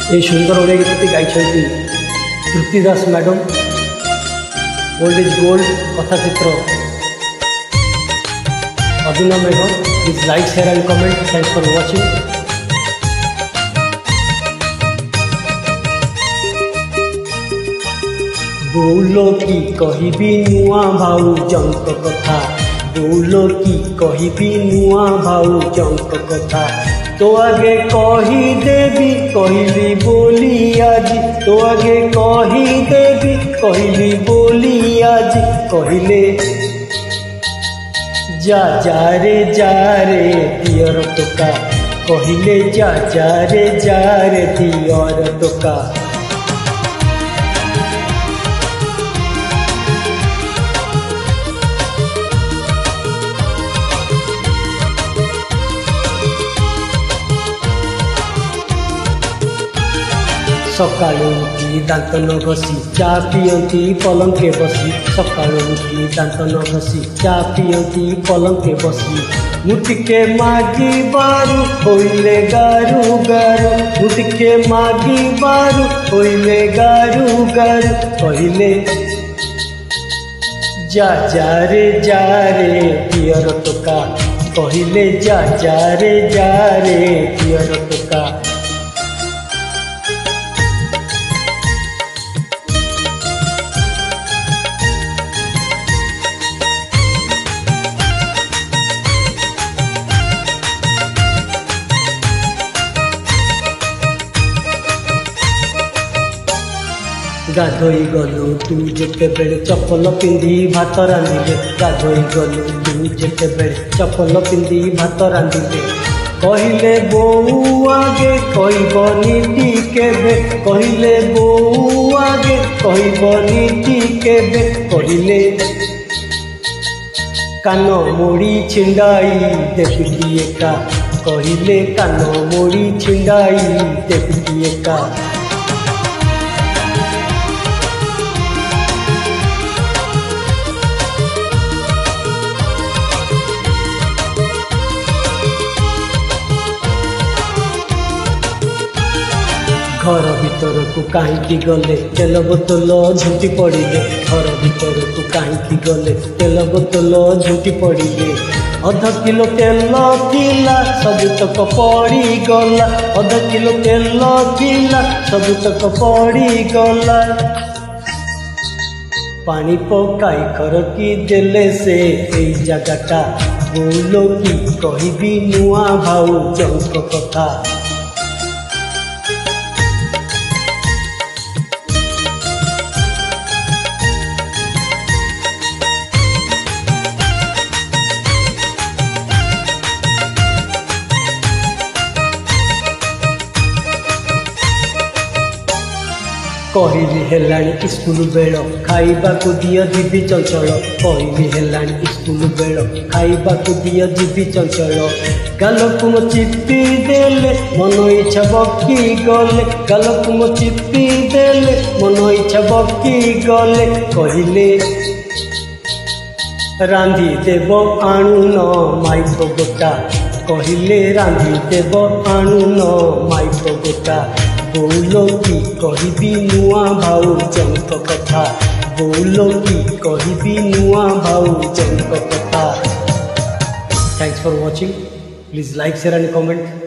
ये सुंदर ओडिया गीत गाई Tripti Das madam. Old is gold कथाचित्र Abhinav madam. Please like share and comment. Thanks for watching. बोलो की कहबी नुआ भाउजंक कथा, बोलो की कहबी नुआ भाउजंक कथा। तो आगे कही देवी कहली बोली आज, तो आगे कही देवी कहली बोली आज। कहले जा रे दियर टोका, कहले जा रे दियर टोका। सकाळु उठी दांत न घसी चा पियंती पलंके बसी, सकाळु उठी दांत न घसी चा पियंती पलंके बसी। मुटिके मागी बारू होइले गारू गारू, मुटिके मागी बारू होइले गारू गारू। कहले जा रे दियर टोका, कहले जा रे दियर टोका। गाधोई गलु तू जेते बेले चपल पिंधि भात रांधिले, गाधोई गलु तू जेते बेले चपल पिंधि भात रांधिले। कहले बोऊ आगे कहबनी टिकेबे, कहले बोऊ आगे कहबनी टिकेबे। कहले कान मोड़ी छिंडाई देवी एका, कहले कान मोड़ी छिंडाई देवी एका। घर भीतर को कहीं गले तेल बोतल झुंटी पड़े, घर भीतर को कहीं गले तेल बोतल झुंटी पड़े। अध किलो तेल थिला सबुतक पड़ी गला, अध किलो तेल थिला सबुतक पड़ी गला। पानी पकाई खरकी देले से এই জায়গাটা, बोलो की कहबी नुआ भाउजंक कथा। कहली हेलाणी स्कूल बेल खाइबा को दिया जीवी चंचल, कहली हेलाणी स्कूल बेल खाइबा को दिया जीवी चंचल। गालକୁ मो चिपी देले मन इच्छा बकी गले, गालକୁ मो चिपी देले मन इच्छा बकी गले। कहले रांधी देव आणु न माइक गोटा, कहले रांधी देव आणु न माइक गोटा। बोलो की कहबी नुआ भाउजंक कथा, बोलो की कहबी नुआ भाउजंक कथा। Thanks for watching. Please like share and comment.